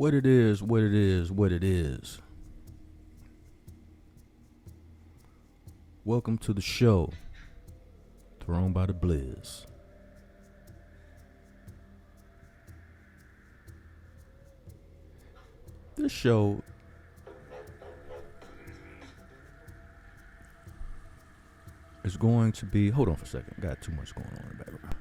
What it is, what it is, what it is. Welcome to the show, Thrown by the Blizz. This show is going to be, hold on for a second, got too much going on in the background.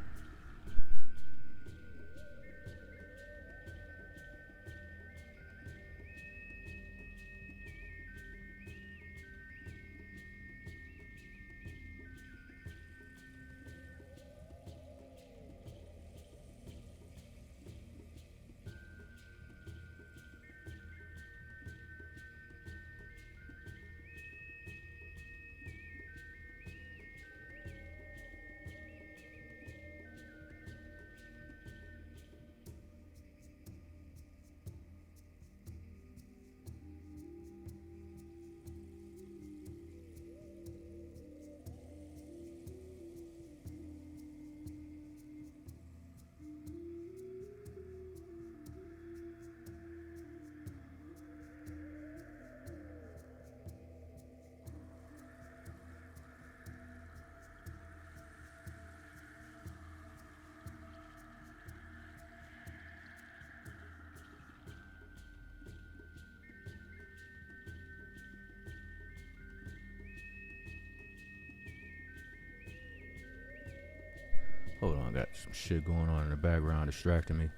Hold on, I got some shit going on in the background distracting me.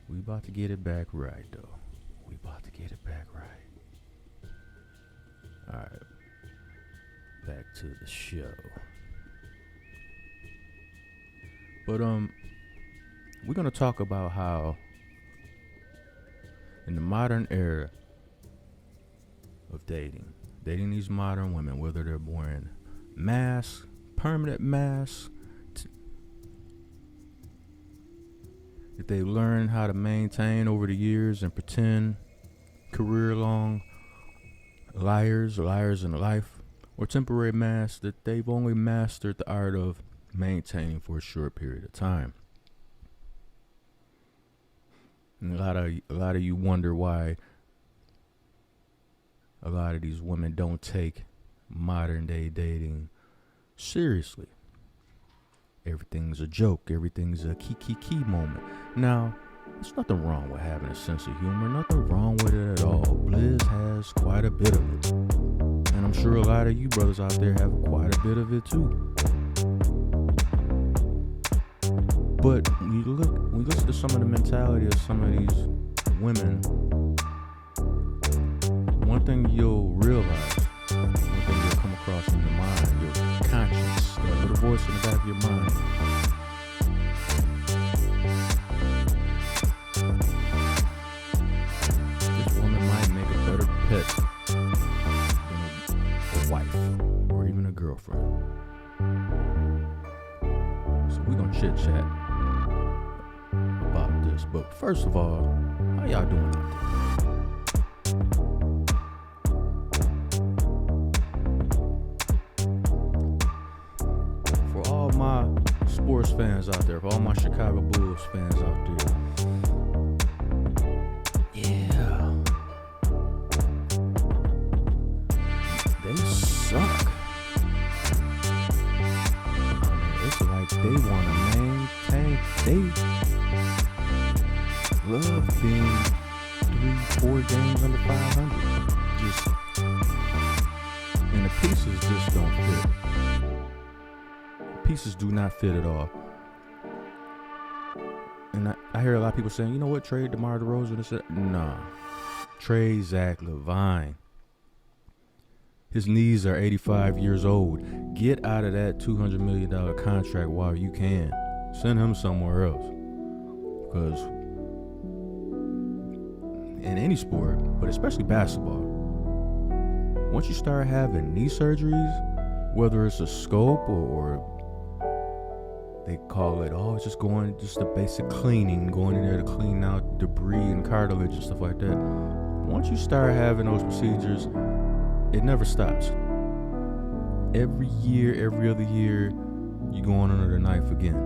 We about to get it back right, though. We about to get it back right. Alright. Back to the show. But, we're going to talk about how in the modern era of dating these modern women, whether they're wearing masks, permanent masks, that they learn how to maintain over the years and pretend career-long liars in life, or temporary masks that they've only mastered the art of maintaining for a short period of time. And a lot of you wonder why a lot of these women don't take modern day dating seriously. Everything's a joke. Everything's a key moment. Now, there's nothing wrong with having a sense of humor. Nothing wrong with it at all. Blizz has quite a bit of it. And I'm sure a lot of you brothers out there have quite a bit of it too. But when you listen to some of the mentality of some of these women, one thing you'll realize, one thing you'll come across in your mind, your conscience, that little voice in the back of your mind. This woman might make a better pet than a wife or even a girlfriend. So we're gonna chit chat about this. But first of all, how y'all doing out there? My sports fans out there, for all my Chicago Bulls fans out there, yeah, they suck. It's like they want to maintain. They love being 3-4 games under 500. Just, and the pieces just don't fit. Pieces do not fit at all. And I hear a lot of people saying, you know what, trade DeMar DeRozan? Nah. Trade Zach LaVine. His knees are 85 years old. Get out of that $200 million contract while you can. Send him somewhere else. Because in any sport, but especially basketball, once you start having knee surgeries, whether it's a scope or they call it, it's just a basic cleaning, going in there to clean out debris and cartilage and stuff like that. Once you start having those procedures, it never stops. Every year, every other year, you're going under the knife again.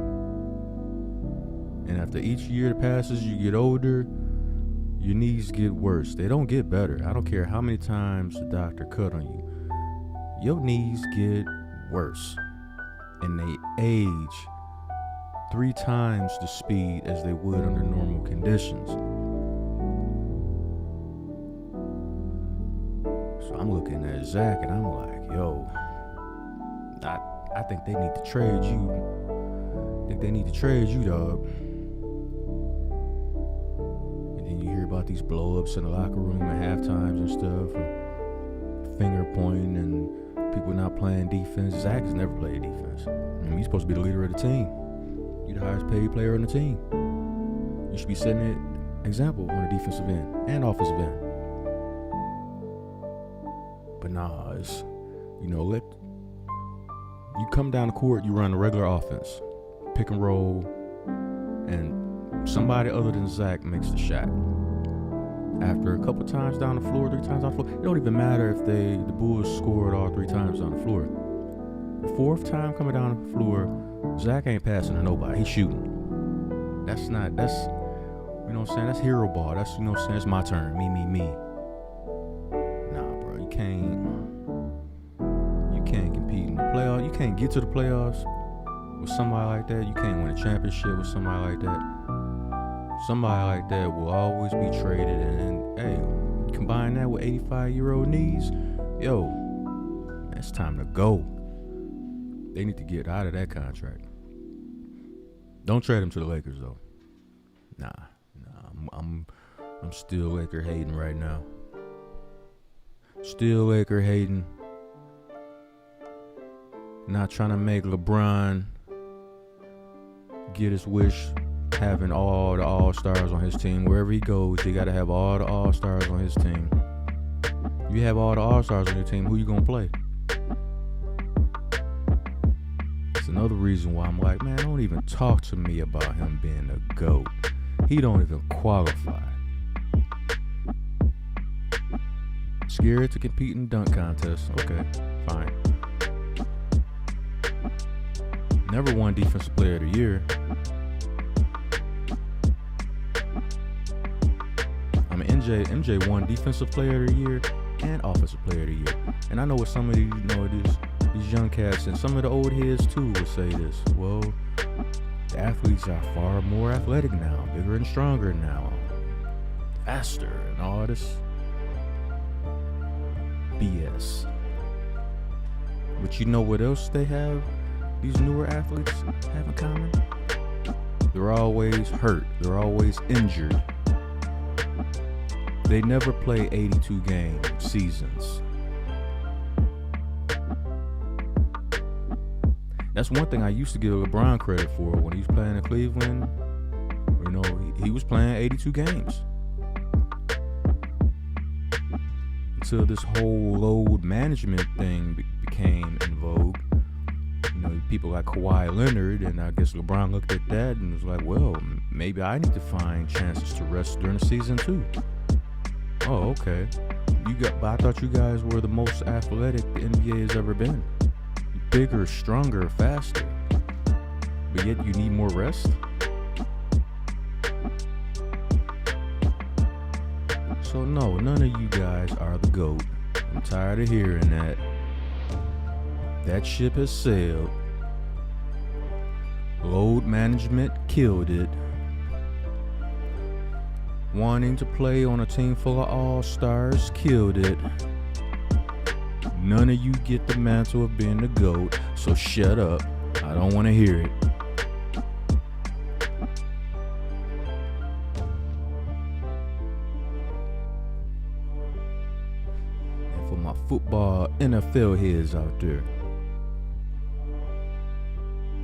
And after each year that passes, you get older, your knees get worse. They don't get better. I don't care how many times the doctor cut on you. Your knees get worse. And they age 3 times the speed as they would under normal conditions. So I'm looking at Zach and I'm like, yo, I think they need to trade you. I think they need to trade you, dog. And then you hear about these blow-ups in the locker room at halftimes and stuff, and finger pointing and people not playing defense. Zach has never played defense. I mean, he's supposed to be the leader of the team. You're the highest paid player on the team. You should be setting an example on the defensive end and offensive end. But nah, it's, let you come down the court, you run a regular offense, pick and roll, and somebody other than Zach makes the shot. After a couple times down the floor, 3 times down the floor, it don't even matter if the Bulls scored all 3 times down the floor. The 4th time coming down the floor, Zach ain't passing to nobody. He's shooting. That's you know what I'm saying? That's hero ball. That's, you know what I'm saying? It's my turn. Me. Nah, bro, you can't compete in the playoffs. You can't get to the playoffs with somebody like that. You can't win a championship with somebody like that. Somebody like that will always be traded. And hey, combine that with 85-year-old knees, yo, it's time to go. They need to get out of that contract. Don't trade him to the Lakers though. Nah, I'm still Laker hating right now. Still Laker hating. Not trying to make LeBron get his wish, having all the all-stars on his team. Wherever he goes, you got to have all the all-stars on his team. If you have all the all-stars on your team, who you going to play? It's another reason why I'm like, man, don't even talk to me about him being a GOAT. He don't even qualify. Scared to compete in dunk contests. Okay, fine. Never won Defensive Player of the Year. I mean, MJ won Defensive Player of the Year and Offensive Player of the Year. And I know what some of these young cats and some of the old heads too would say this. Well, the athletes are far more athletic now, bigger and stronger now, faster, and all this BS. But you know what else they have? These newer athletes have in common? They're always hurt. They're always injured. They never play 82-game seasons. That's one thing I used to give LeBron credit for when he was playing in Cleveland. You know, he was playing 82 games. Until this whole load management thing became in vogue. You know, people like Kawhi Leonard, and I guess LeBron looked at that and was like, well, maybe I need to find chances to rest during the season too. Oh, okay. But I thought you guys were the most athletic the NBA has ever been. Bigger, stronger, faster. But yet you need more rest? So no, none of you guys are the GOAT. I'm tired of hearing that. That ship has sailed. Load management killed it. Wanting to play on a team full of all-stars killed it. None of you get the mantle of being the GOAT, so shut up. I don't want to hear it. And for my football NFL heads out there,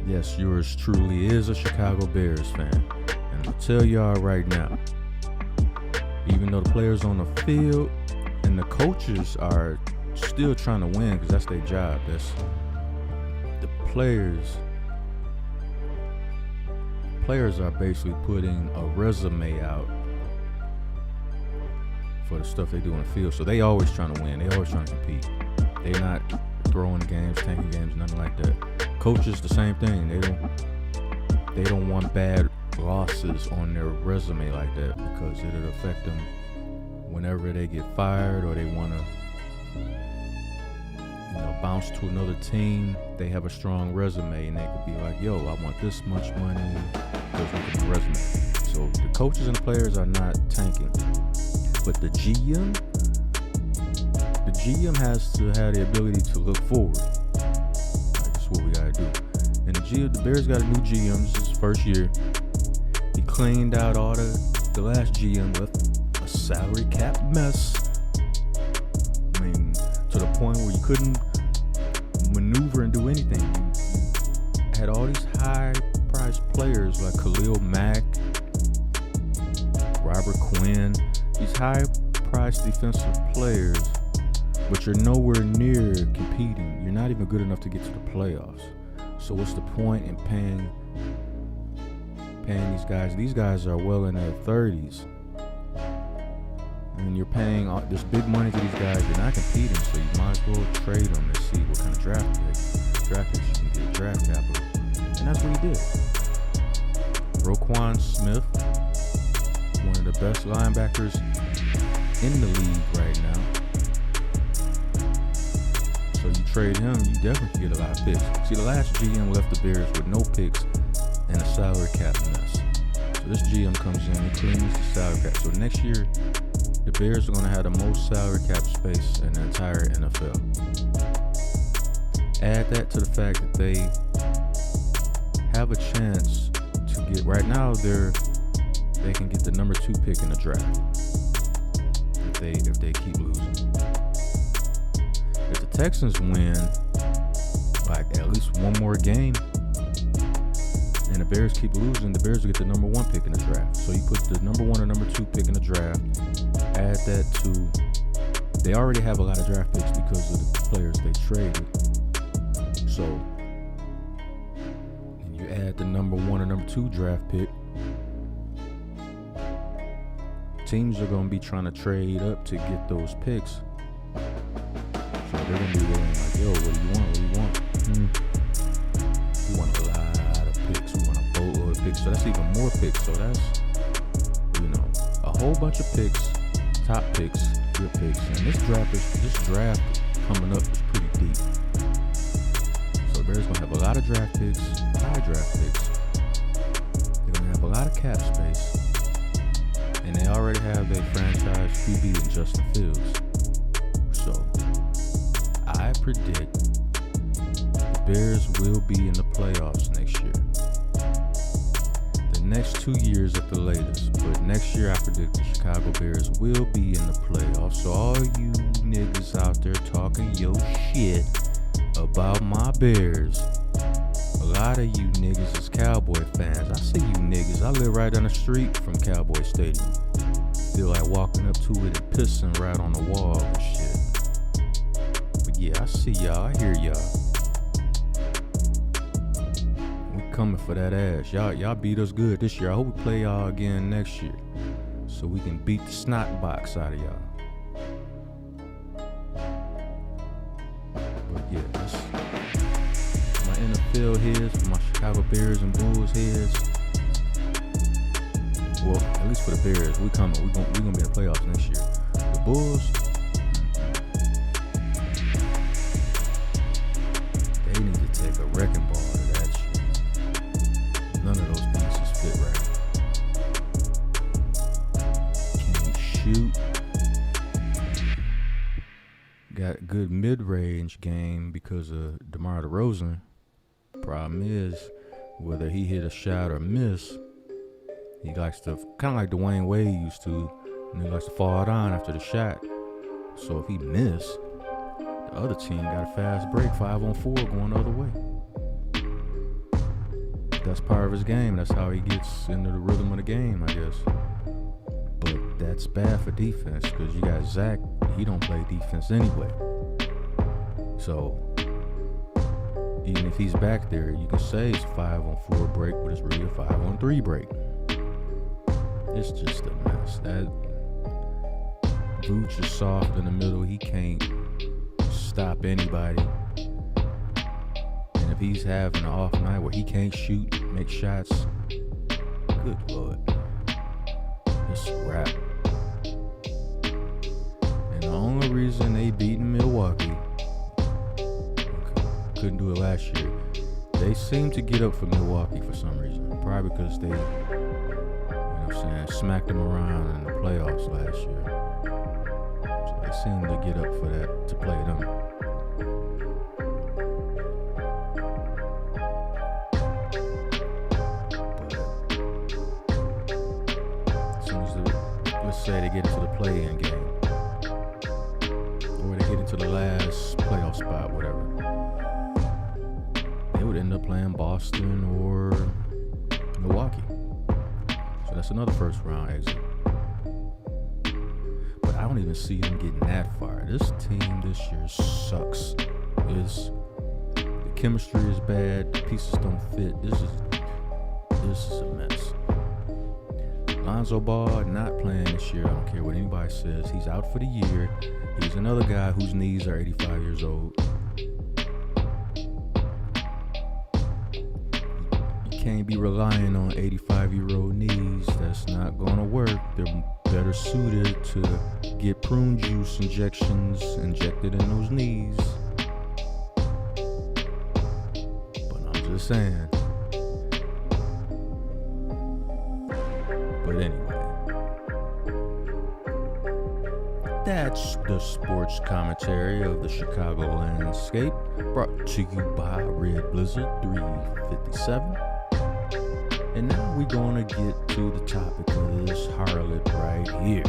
yes, yours truly is a Chicago Bears fan. And I'll tell y'all right now, even though the players on the field and the coaches are still trying to win because that's their job, that's the players are basically putting a resume out for the stuff they do on the field. So they always trying to win. They always trying to compete. They're not throwing games, tanking games, nothing like that. Coaches, the same thing. They don't want bad losses on their resume like that, because it'll affect them whenever they get fired or they want to, bounce to another team. They have a strong resume and they could be like, yo, I want this much money because look at my resume. So the coaches and the players are not tanking, but the GM has to have the ability to look forward. Like, that's what we gotta do. And the Bears got a new GM. This is his first year. He cleaned out all the last GM left a salary cap mess. I mean, to the point where you couldn't maneuver and do anything. You had all these high-priced players like Khalil Mack, Robert Quinn, these high-priced defensive players, but you're nowhere near competing. You're not even good enough to get to the playoffs. So what's the point in paying these guys? These guys are well in their 30s. And you're paying all this big money to these guys. You're not competing, so you might as well trade them and see what kind of draft picks you can get, draft capital. And that's what he did. Roquan Smith, one of the best linebackers in the league right now. So you trade him, you definitely can get a lot of picks. See, the last GM left the Bears with no picks and a salary cap mess. So this GM comes in and cleans the salary cap. So next year, the Bears are going to have the most salary cap space in the entire NFL. Add that to the fact that they have a chance to get, right now they can get the number 2 pick in the draft if they keep losing. If the Texans win like at least one more game and the Bears keep losing, the Bears will get the number 1 pick in the draft. So you put the number 1 or number 2 pick in the draft, add that to, they already have a lot of draft picks because of the players they traded. So, and you add the number 1 or number 2 draft pick, teams are going to be trying to trade up to get those picks. So they're going to be going like, yo, what do you want? We want a lot of picks. We want a boatload of picks. So that's even more picks. So that's, a whole bunch of picks, top picks, good picks. And this draft coming up is pretty deep. So the Bears going to have a lot of draft picks, high draft picks. They're going to have a lot of cap space. And they already have a franchise QB in Justin Fields. So I predict the Bears will be in the playoffs next year. The next 2 years at the latest. But next year I predict the Chicago Bears will be in the playoffs. So all you niggas out there talking your shit about my Bears, a lot of you niggas is Cowboy fans. I see you niggas. I live right down the street from Cowboy Stadium. Feel like walking up to it and pissing right on the wall and shit. But yeah, I see y'all. I hear y'all. We coming for that ass. Y'all beat us good this year. I hope we play y'all again next year, so we can beat the snot box out of y'all. But yeah, that's my NFL heads, for my Chicago Bears and Bulls heads. Well, at least for the Bears, we coming. We gonna be in the playoffs next year. The Bulls, they need to take a wrecking ball to that shit. None of those pieces fit right. Can't shoot. Got good mid-range game because of DeMar DeRozan. Problem is, whether he hit a shot or miss, he likes to, kind of like Dwayne Wade used to, and he likes to fall down after the shot. So if he missed, the other team got a fast break, 5-on-4 going the other way. That's part of his game. That's how he gets into the rhythm of the game, I guess. But that's bad for defense because you got Zach. He don't play defense anyway. So even if he's back there, you can say it's a 5-on-4 break, but it's really a 5-on-3 break. It's just a mess. That Vooch is soft in the middle. He can't stop anybody. And if he's having an off night where he can't shoot, make shots, Good Lord. It's a wrap. And the only reason they beating Milwaukee, couldn't do it last year, they seem to get up for Milwaukee for some reason. Probably because they, smacked them around in the playoffs last year. So they seem to get up for that, to play them. Let's say they get into the play-in game, or they get into the last playoff spot, whatever, they would end up playing Boston or Milwaukee. So that's another first round exit. But I don't even see them getting that far. This team this year sucks. The chemistry is bad. The pieces don't fit. This is a mess. Lonzo Ball not playing this year. I don't care what anybody says. He's out for the year. He's another guy whose knees are 85 years old. You can't be relying on 85-year-old knees. That's not going to work. They're better suited to get prune juice injections injected in those knees. But I'm just saying. But anyway, that's the sports commentary of the Chicago landscape, brought to you by Red Blizzard 357. And now we're gonna get to the topic of this harlot right here.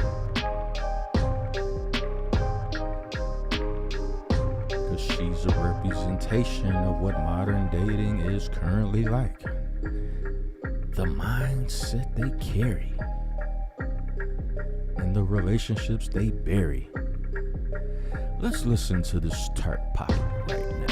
Because she's a representation of what modern dating is currently like. The mindset they carry and the relationships they bury. Let's listen to this tart pocket right now.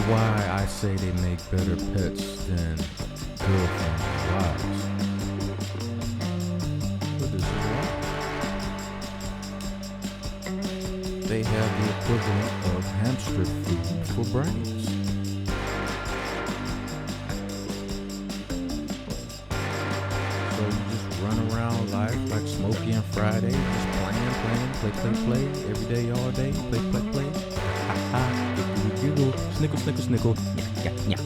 Why I say they make better pets than girlfriends and wives. But this is why. They have the equivalent of hamster food for brains. So you just run around life like Smokey and Friday, just playing, play, every day, all day, play. Ha ha. Giggle, snickle, yeah.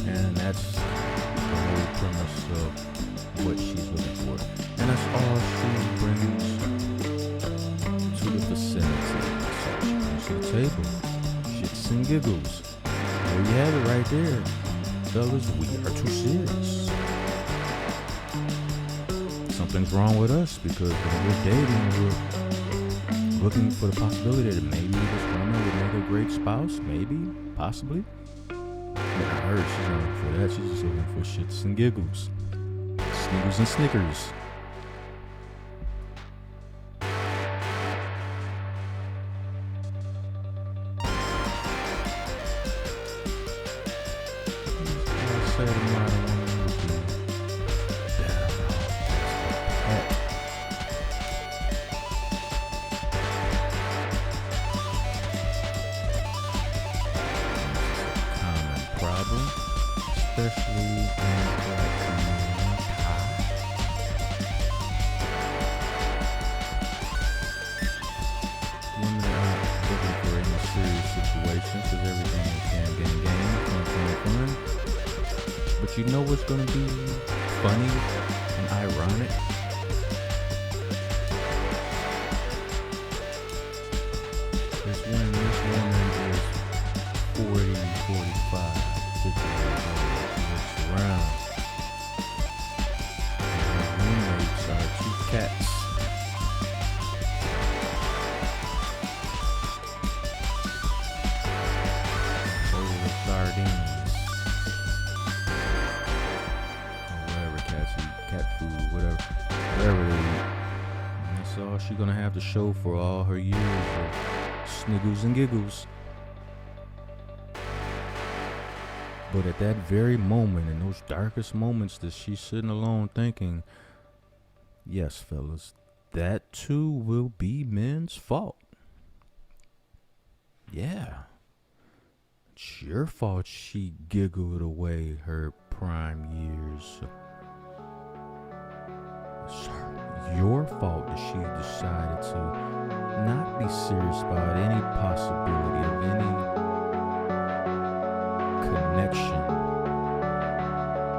And that's the whole premise of what she's looking for. And that's all she brings to the vicinity. So she brings to the table. Shits and giggles. There you have it right there. Fellas, we are too serious. Something's wrong with us because when we're dating, we're looking for the possibility that maybe this woman would make a great spouse, maybe, possibly. But I heard she's not looking for that. She's just looking for shits and giggles, sniggers and snickers. especially in black community. Women aren't looking for any serious situations because everything is game, fun. But you know what's gonna be funny and ironic? Is when this woman is 40, 45, 50 years old, she looks around, and her roommates are two cats. Bowl of sardines, or whatever cats eat, cat food, whatever they eat. And that's all she's gonna have to show for all her years of sniggles and giggles. But at that very moment, in those darkest moments that she's sitting alone thinking, yes, fellas, that too will be men's fault. Yeah. It's your fault she giggled away her prime years. It's your fault that she decided to not be serious about any possibility of any connection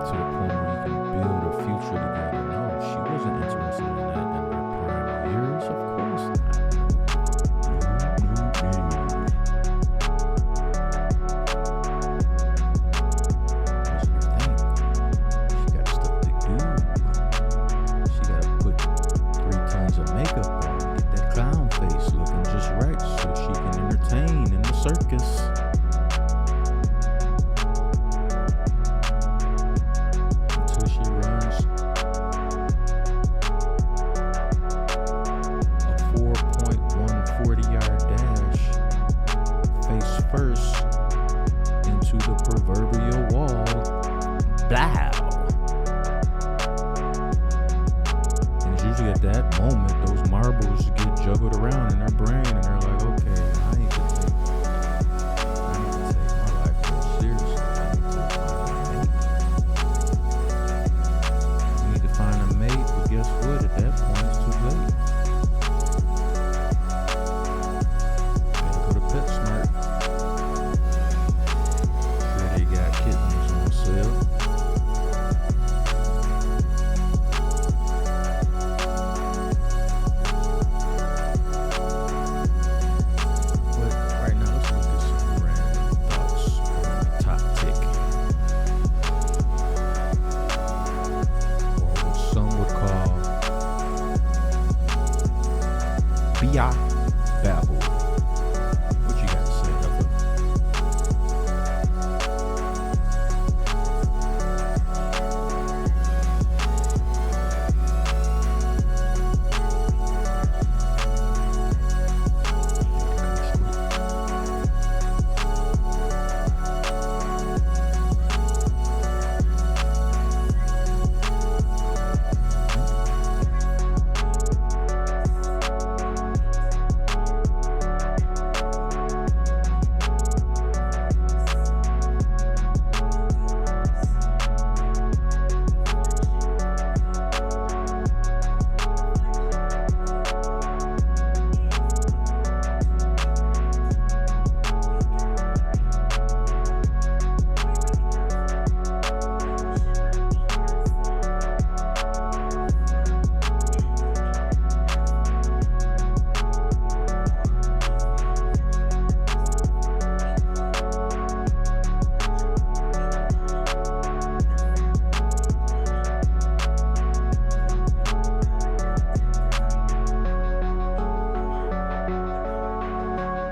to the point where you can build a future together. No, she wasn't interested in that in her prime years. Of course not. Wasn't her thing. She got stuff to do. She gotta put 3 tons of makeup on, get that clown face looking just right so she can entertain in the circus. Until she runs a 4.140-yard dash face first into the proverbial wall. Blow! And it's usually at that moment those marbles get juggled around in their brain and they're like, okay, I need to take my life more seriously. I need to find a mate, but guess what? At that point it's too late. Gotta go to PetSmart. Sure they got kittens on sale. But right now, let's look at some random thoughts on the top tick, or what some would call Bia Babble. What you got to say, Huffle?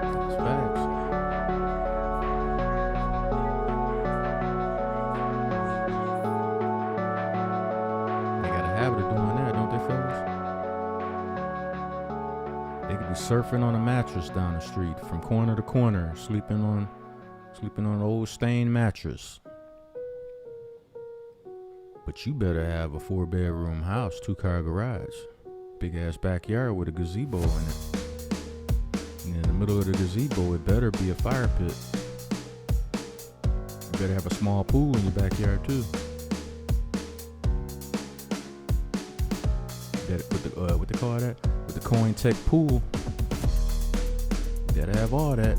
That's facts. They got a habit of doing that, don't they, fellas? They could be surfing on a mattress down the street from corner to corner, sleeping on an old stained mattress. But you better have a 4-bedroom house, 2-car garage, big ass backyard with a gazebo in it. And in the middle of the gazebo, it better be a fire pit. You better have a small pool in your backyard too. You better put the what they call that? With the coin tech pool. You gotta have all that.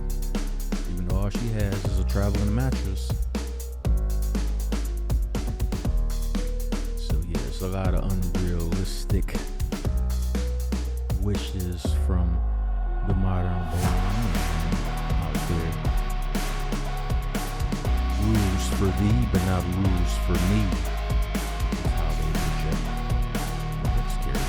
Even though all she has is a traveling mattress. So yeah, it's a lot of unrealistic wishes from the modern woman out there. Rules for thee, but not rules for me. That's how they project. That's scary.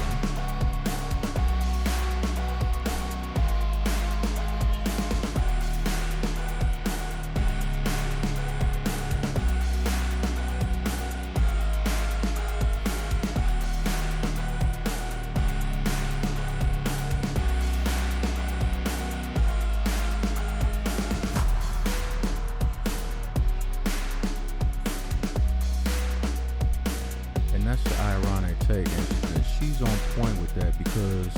That's the ironic take, and she's on point with that because,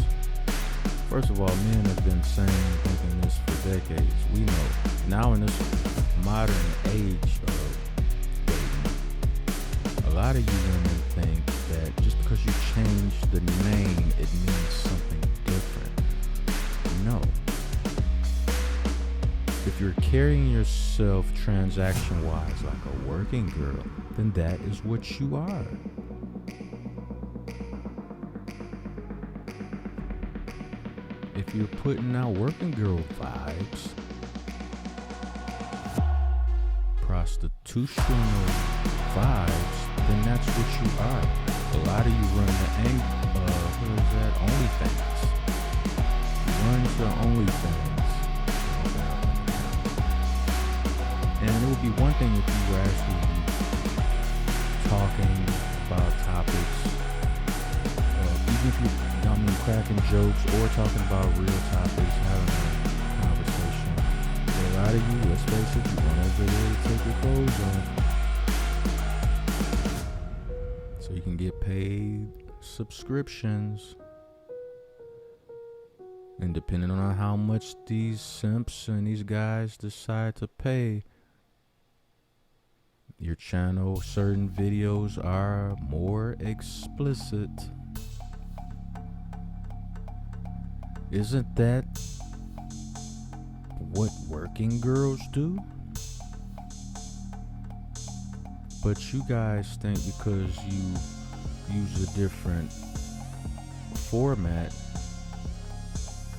first of all, men have been thinking this for decades. We know now in this modern age of dating, a lot of you women think that just because you change the name, it means something different. No. If you're carrying yourself transaction-wise like a working girl, then that is what you are. If you're putting out working girl vibes, prostitutional vibes, then that's what you are. A lot of you run the what is that? OnlyFans. Run to OnlyFans. And it would be one thing if you were actually talking about topics, even if you cracking jokes or talking about real topics, having a conversation. But a lot of you, let's face it, you run over there to take your clothes off. So you can get paid subscriptions. And depending on how much these simps and these guys decide to pay, your channel, certain videos are more explicit. Isn't that what working girls do? But you guys think because you use a different format,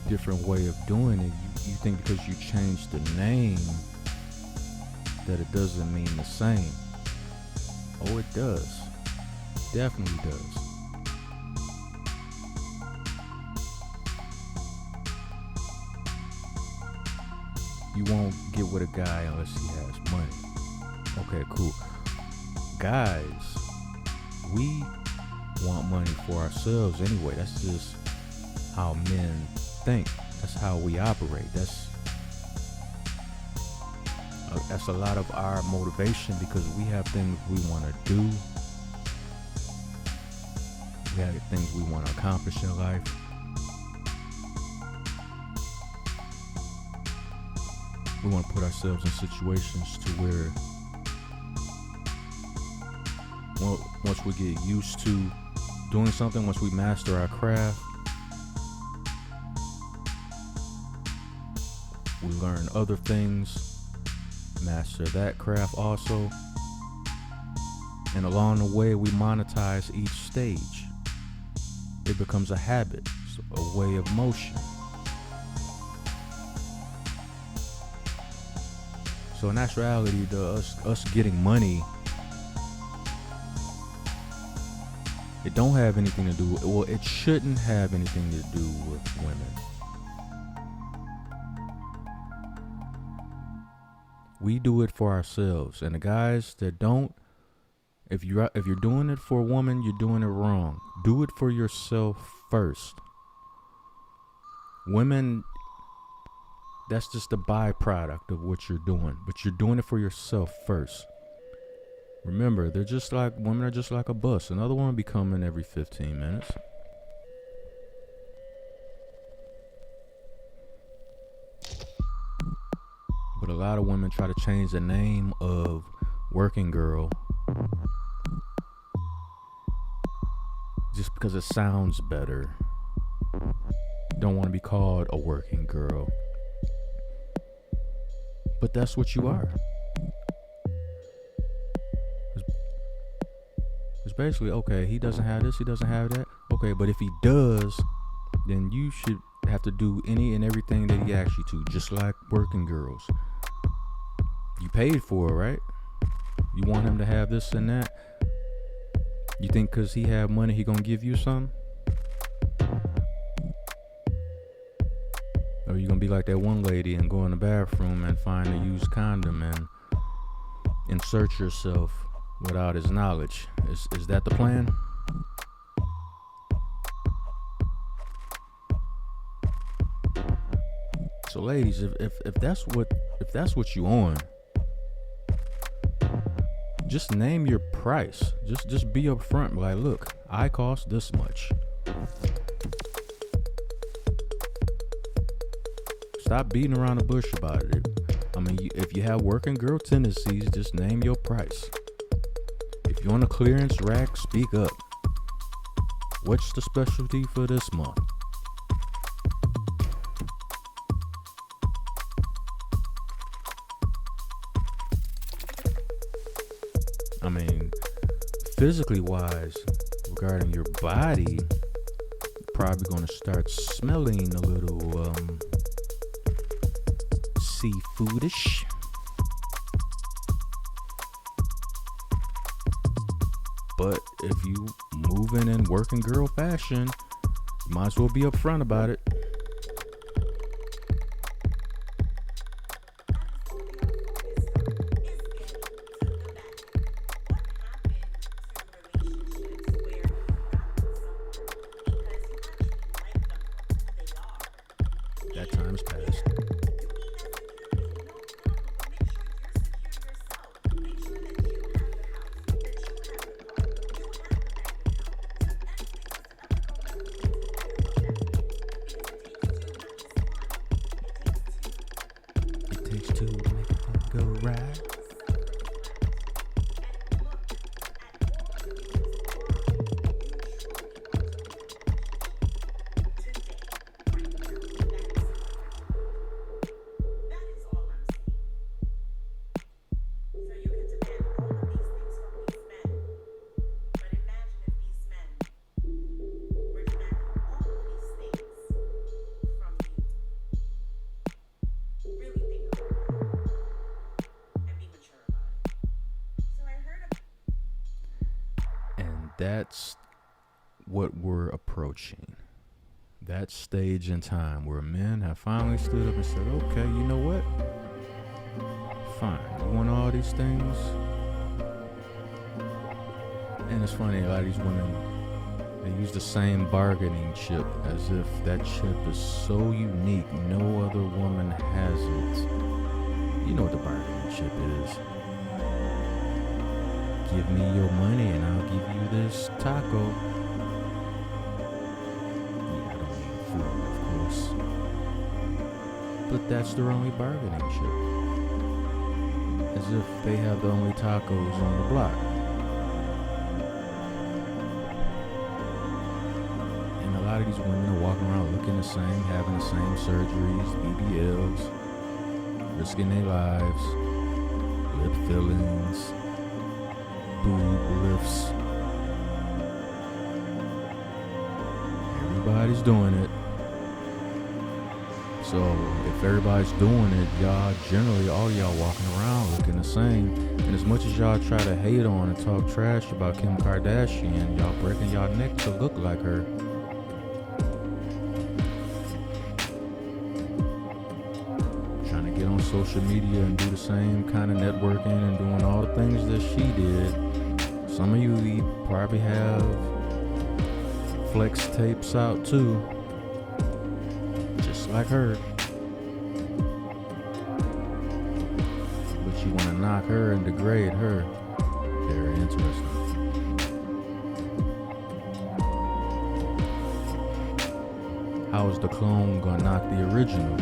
different way of doing it, you think because you changed the name that it doesn't mean the same. Oh, it does. Definitely does. You won't get with a guy unless he has money. Okay, cool. Guys, we want money for ourselves anyway. That's just how men think. That's how we operate. That's a lot of our motivation because we have things we want to do. We have things we want to accomplish in life. We want to put ourselves in situations to where once we get used to doing something, once we master our craft, we learn other things, master that craft also, and along the way we monetize each stage. It becomes a habit, a way of motion. So in actuality, us getting money, it don't have anything to do with, well, it shouldn't have anything to do with women. We do it for ourselves, and the guys that don't, if you're doing it for a woman, you're doing it wrong. Do it for yourself first. Women, that's just a byproduct of what you're doing, but you're doing it for yourself first. Remember, women are just like a bus. Another one will be coming every 15 minutes. But a lot of women try to change the name of working girl just because it sounds better. Don't want to be called a working girl. But that's what you are. It's basically, okay, he doesn't have this, he doesn't have that. Okay, but if he does, then you should have to do any and everything that he asks you to, just like working girls. You paid for it, right? You want him to have this and that. You think because he have money, he gonna give you some? Or you gonna be like that one lady and go in the bathroom and find a used condom and insert yourself without his knowledge? Is that the plan? So ladies, if that's what you on, just name your price. Just be upfront. Like, look, I cost this much. Stop beating around the bush about it. I mean, if you have working girl tendencies, just name your price. If you're on a clearance rack, speak up. What's the specialty for this month? I mean, physically wise, regarding your body, you're probably going to start smelling a little seafoodish. But if you moving in working girl fashion, you might as well be upfront about it. That time's passed. It takes two to make it go right. That's what we're approaching. That stage in time where men have finally stood up and said, okay, you know what? Fine. You want all these things? And it's funny, a lot of these women, they use the same bargaining chip as if that chip is so unique, no other woman has it. You know what the bargaining chip is. Give me your money and I'll give you this taco. Yeah, I don't mean food, of course. But that's their only bargaining chip. As if they have the only tacos on the block. And a lot of these women are walking around looking the same, having the same surgeries, BBLs, risking their lives, lip fillings, boob lifts. Everybody's doing it. So if everybody's doing it, y'all generally, all y'all walking around looking the same. And as much as y'all try to hate on and talk trash about Kim Kardashian, y'all breaking y'all neck to look like her. Trying to get on social media and do the same kind of networking and doing all the things that she did. Some of you probably have flex tapes out too, just like her. But you want to knock her and degrade her. Very interesting. How is the clone gonna knock the original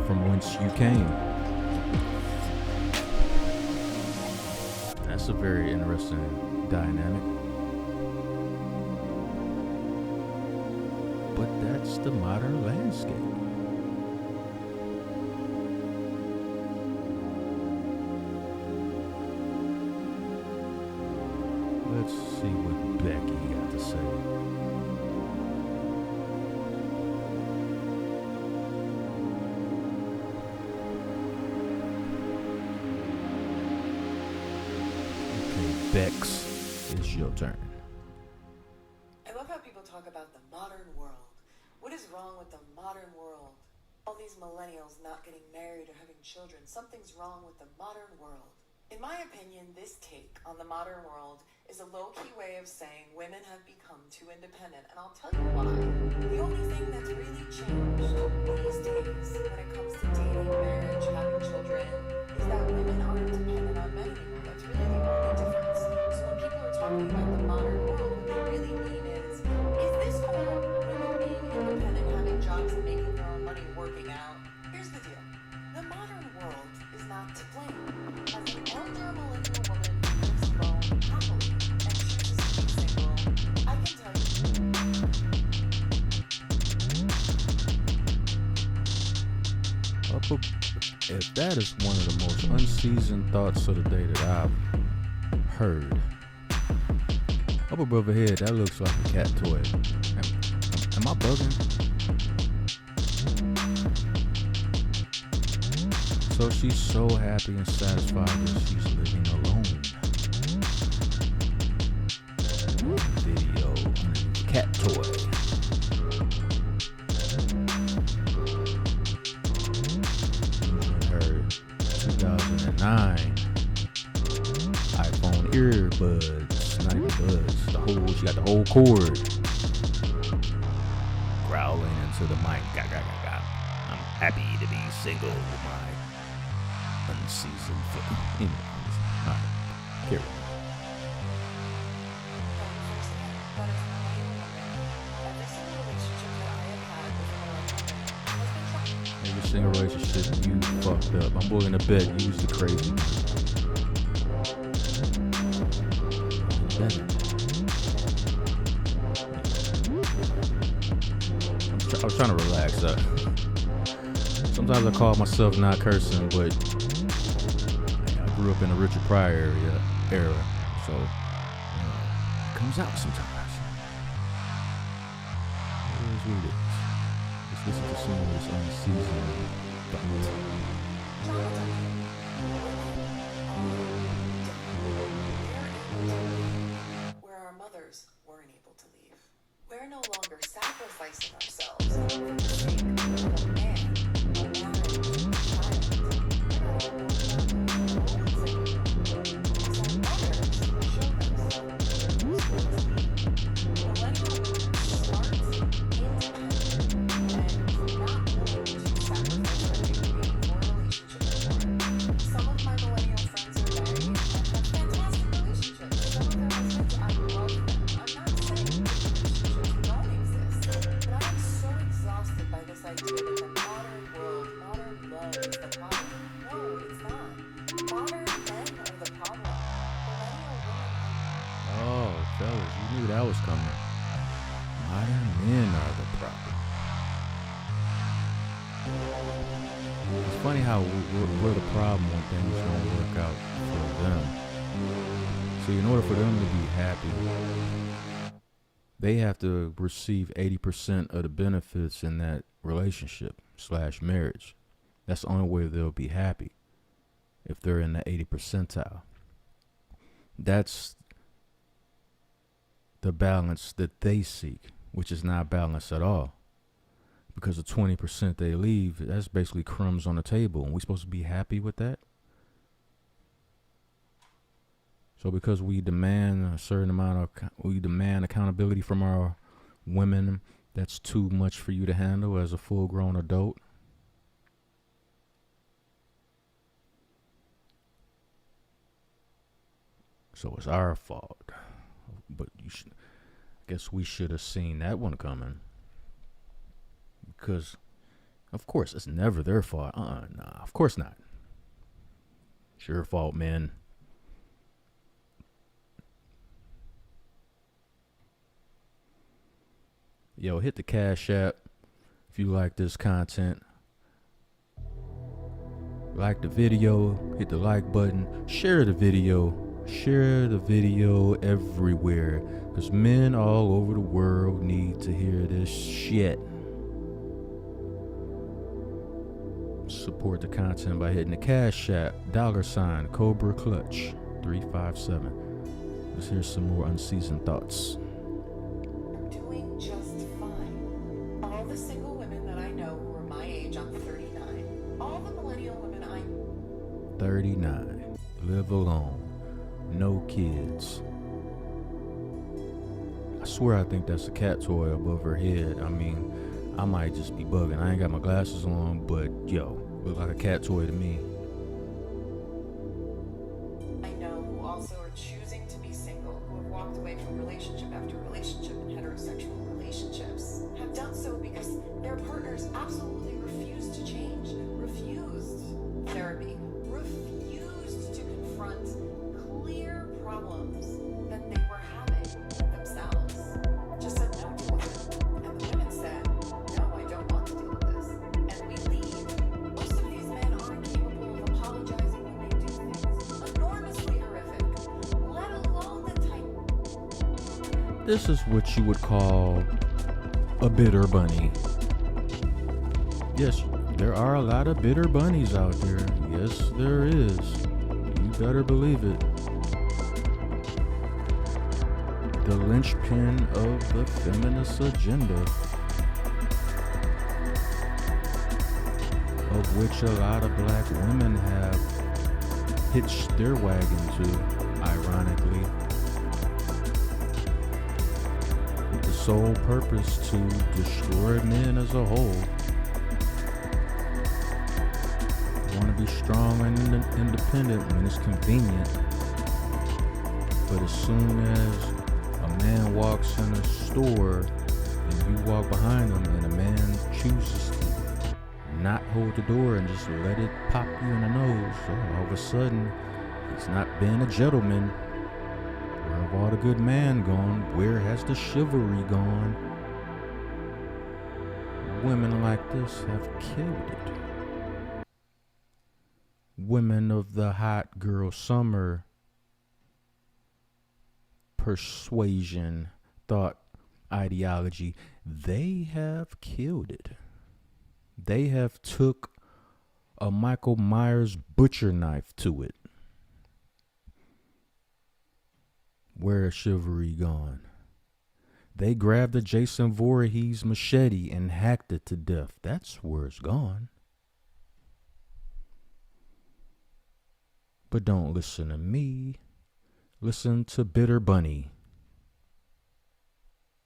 from whence you came? That's a very interesting dynamic. But that's the modern landscape. Let's see what Becky got to say. Bex, it's your turn. I love how people talk about the modern world. What is wrong with the modern world? All these millennials not getting married or having children. Something's wrong with the modern world. In my opinion, this take on the modern world is a low-key way of saying women have become too independent, and I'll tell you why. The only thing that's really changed these days when it comes to dating, marriage, having children, is that women aren't dependent on men anymore. That's really the only difference. So when people are talking about the modern world, what they really mean is this whole women being independent, having jobs and making their own money, working out? Here's the deal. The modern world is not to blame. As an elder millennial woman who lives alone happily and chooses to be single, I can tell you. If that is one of the most unseasoned thoughts of the day that I've heard. Up above her head, that looks like a cat toy. Am I bugging? So she's so happy and satisfied that she's living alone. Video, cat toy. Her 2009 iPhone earbuds, not even buds. She got the whole cord. Growling into the mic. I'm happy to be single with my unseasoned foot. Anyway, alright, carry on. Every single relationship you fucked up. I'm willing to bet you was the crazy one. I was trying to relax. Sometimes I call myself not cursing, but I grew up in the Richard Pryor era, so it comes out sometimes. It is what it is. Let's listen to some of this unseasoned where our mothers weren't able to leave. We're no longer sacrificing ourselves for the sake of a man, a marriage, a child. That was coming. Modern men are the problem. It's funny how we're the problem when things don't work out for them. So in order for them to be happy, they have to receive 80% of the benefits in that relationship / marriage. That's the only way they'll be happy, if they're in the 80 percentile. That's the balance that they seek, which is not balance at all. Because the 20% they leave, that's basically crumbs on the table. And we're supposed to be happy with that? So because we demand a certain amount we demand accountability from our women, that's too much for you to handle as a full-grown adult. So it's our fault. But I guess we should have seen that one coming. Because, of course, it's never their fault. Nah, of course not. It's your fault, man. Yo, hit the Cash App if you like this content. Like the video, hit the like button, share the video everywhere, because men all over the world need to hear this shit. Support the content by hitting the Cash App, $ Cobra Clutch 357. Let's hear some more unseasoned thoughts. Doing just fine. All the single women that I know who are my age, I'm 39. All the millennial women 39. Live alone. No kids. I swear I think that's a cat toy above her head. I mean, I might just be bugging. I ain't got my glasses on, but yo, look like a cat toy to me. I know who also are choosing to be single, who have walked away from relationship after relationship and heterosexual relationships, have done so because their partners absolutely refused to change, refused therapy, refused to confront clear problems that they were having with themselves. Just said no to it. And the women said, no, I don't want to deal with this. And we leave. Most of these men aren't capable of apologizing when they do things enormously horrific, let alone the type. This is what you would call a bitter bunny. Yes, there are a lot of bitter bunnies out there. Yes, there is. You better believe it. The linchpin of the feminist agenda, of which a lot of black women have hitched their wagon to, ironically, with the sole purpose to destroy men as a whole. Want to be strong and independent when it's convenient, but as soon as a man walks in a store and you walk behind him and a man chooses to not hold the door and just let it pop you in the nose, so all of a sudden he's not being a gentleman. Where have all the good man gone? Where has the chivalry gone? Women like this have killed it. Women of the hot girl summer persuasion, thought, ideology, they have killed it. They have took a Michael Myers butcher knife to it. Where is chivalry gone? They grabbed a Jason Voorhees machete and hacked it to death. That's where it's gone. But don't listen to me. Listen to Bitter Bunny.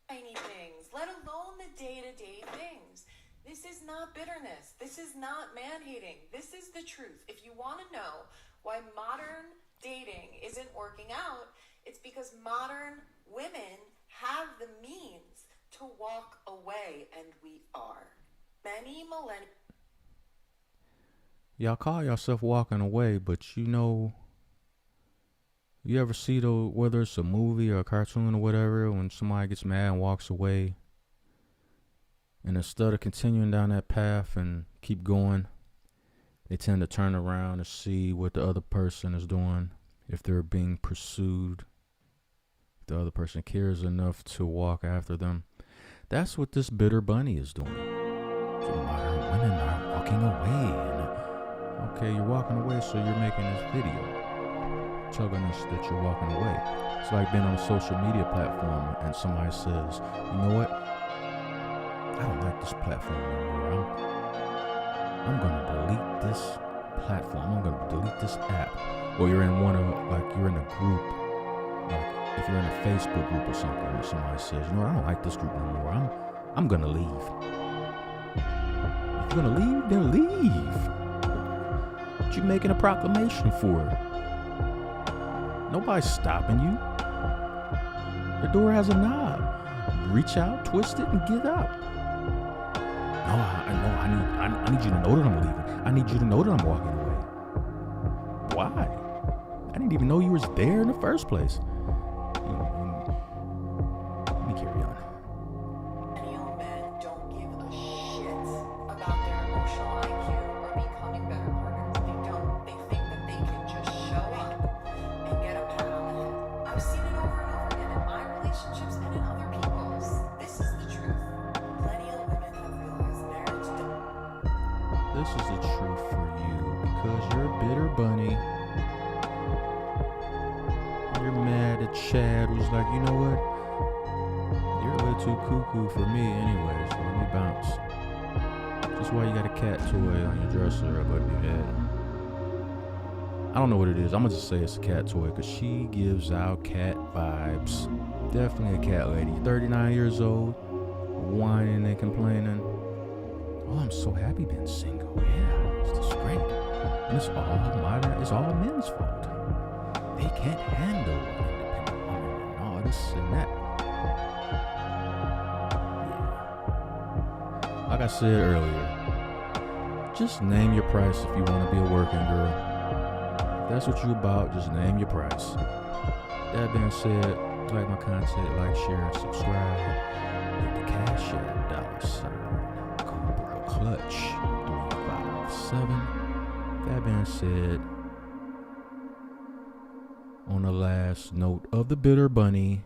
Tiny things, let alone the day-to-day things. This is not bitterness. This is not man-hating. This is the truth. If you want to know why modern dating isn't working out, it's because modern women have the means to walk away, and we are. Many millennials. Y'all call yourself walking away, but you know, you ever see whether it's a movie or a cartoon or whatever, when somebody gets mad and walks away, and instead of continuing down that path and keep going, they tend to turn around and see what the other person is doing, if they're being pursued, if the other person cares enough to walk after them. That's what this bitter bunny is doing. So modern women are walking away. Okay, you're walking away, so you're making this video telling us that you're walking away. It's like being on a social media platform and somebody says, you know what? I don't like this platform anymore. I'm going to delete this platform. I'm going to delete this app. Or you're in you're in a group, like if you're in a Facebook group or something, and somebody says, you know what? I don't like this group anymore. I'm going to leave. If you're going to leave, then leave. What you making a proclamation for? Nobody's stopping you. The door has a knob. Reach out, twist it, and get out. No, I need you to know that I'm leaving. I need you to know that I'm walking away. Why? I didn't even know you was there in the first place. Let me carry on. Millennial this is the truth for you because you're a bitter bunny. You're mad that Chad was like, you know what? You're a little too cuckoo for me anyway, so let me bounce. That's why you got a cat toy on your dresser above your head. I don't know what it is. I'm gonna just say it's a cat toy because she gives out cat vibes. Definitely a cat lady. 39 years old, whining and complaining. Oh, I'm so happy being single. Yeah, it's just great. And it's all men's fault. They can't handle an independent woman and all this and that. Yeah. Like I said earlier, just name your price if you want to be a working girl. If that's what you about, just name your price. That being said, like my content, like, share, and subscribe. Hit the Cash App $, Clutch 357. That being said, on the last note of the bitter bunny,